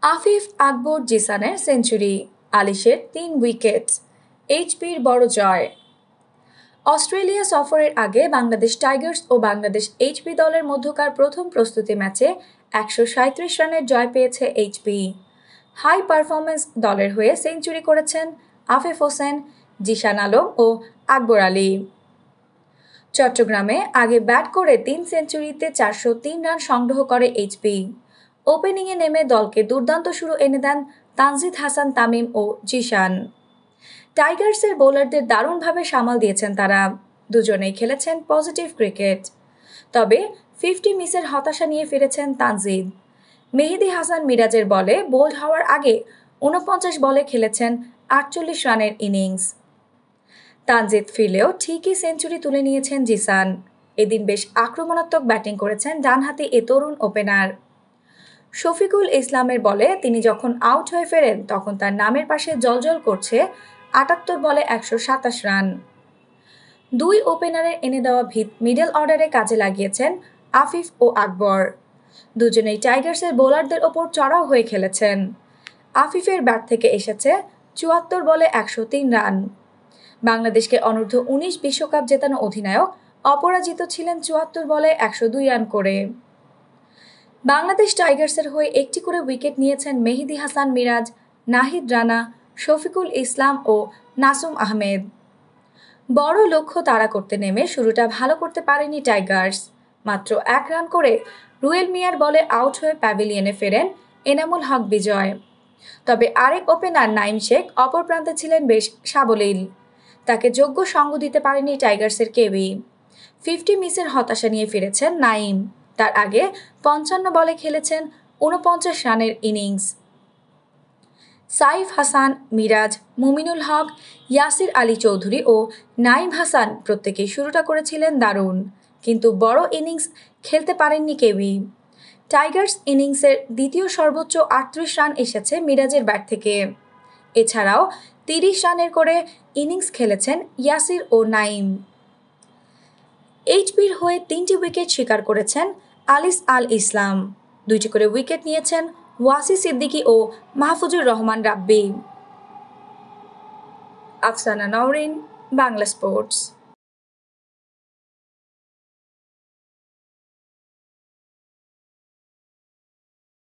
আফিফ, আকবর, জিসানের century, আলিশের ৩ wicket, এইচপির বড় জয়। Australia সফরের আগে বাংলাদেশ টাইগার্স ও বাংলাদেশ এইচপি দলের মধ্যকার প্রথম প্রস্তুতি ম্যাচে ১৩৭ রানের জয় পেয়েছে এইচপি। হাই পারফরম্যান্স দলের হয়ে সেঞ্চুরি করেছেন আফিফ হোসেন, জিসান আলম ও আকবর আলী। চট্টগ্রামে আগে ব্যাট করে ৩ সেঞ্চুরিতে ৪০৩ রান সংগ্রহ করে এইচপি। ওপেনিংয়ে নেমে দলকে দুর্দান্ত শুরু এনে দেন তানজিদ হাসান তামিম ও জিসান। টাইগার্সের বোলারদের দারুণভাবে সামাল দিয়েছেন তারা, দুজনেই খেলেছেন পজিটিভ ক্রিকেট। তবে 50 মিসের হতাশা নিয়ে ফিরেছেন তানজিদ। মেহেদী হাসান মিরাজের বলে বোল্ড হওয়ার আগে ৪৯ বলে খেলেছেন ৪৮ রানের ইনিংস। তানজিদ ফিরলেও ঠিকই সেঞ্চুরি তুলে নিয়েছেন জিসান। এদিন বেশ আক্রমণাত্মক ব্যাটিং করেছেন ডানহাতি এ তরুণ ওপেনার। শফিকুল ইসলামের বলে তিনি যখন আউট হয়ে ফেরেন তখন তার নামের পাশে জ্বলজ্বল করছে ৭৮ বলে ১২৭ রান। দুই ওপেনারের এনে দেওয়া ভিত মিডল অর্ডারে কাজে লাগিয়েছেন আফিফ ও আকবর। দুজনেই টাইগার্সের বোলারদের ওপর চড়াও হয়ে খেলেছেন। আফিফের ব্যাট থেকে এসেছে ৭৪ বলে ১০৩ রান। বাংলাদেশকে অনূর্ধ্ব-১৯ বিশ্বকাপ জেতানো অধিনায়ক অপরাজিত ছিলেন ৭৪ বলে ১০২ রান করে। বাংলাদেশ টাইগার্সের হয়ে একটি করে উইকেট নিয়েছেন মেহেদী হাসান মিরাজ, নাহিদ রানা, শফিকুল ইসলাম ও নাসুম আহমেদ। বড় লক্ষ্য তাড়া করতে নেমে শুরুটা ভালো করতে পারেনি টাইগার্স। মাত্র ১ রান করে রুয়েল মিয়ার বলে আউট হয়ে প্যাভিলিয়নে ফেরেন এনামুল হক বিজয়। তবে আরেক ওপেনার নাইম শেখ অপর প্রান্তে ছিলেন বেশ সাবলীল। তাকে যোগ্য সঙ্গ দিতে পারেনি টাইগার্সের কেউই। 50 মিসের হতাশা নিয়ে ফিরেছেন নাইম। তার আগে ৫৫ বলে খেলেছেন ৪৯ রানের ইনিংস। সাইফ হাসান, মিরাজ, মুমিনুল হক, ইয়াসির আলী চৌধুরী ও নাইম হাসান প্রত্যেকেই শুরুটা করেছিলেন দারুণ, কিন্তু বড় ইনিংস খেলতে পারেননি কেউই। টাইগার্স ইনিংসের দ্বিতীয় সর্বোচ্চ ৩৮ রান এসেছে মিরাজের ব্যাট থেকে। এছাড়াও ৩০ রানের করে ইনিংস খেলেছেন ইয়াসির ও নাইম। এইচপির হয়ে ৩টি উইকেট শিকার করেছেন আলিস আল ইসলাম। ২টি করে উইকেট নিয়েছেন ওয়াসি সিদ্দিকী ও মাহফুজুর রহমান রাব্বি। আফসানা নওরিন, বাংলা স্পোর্টস।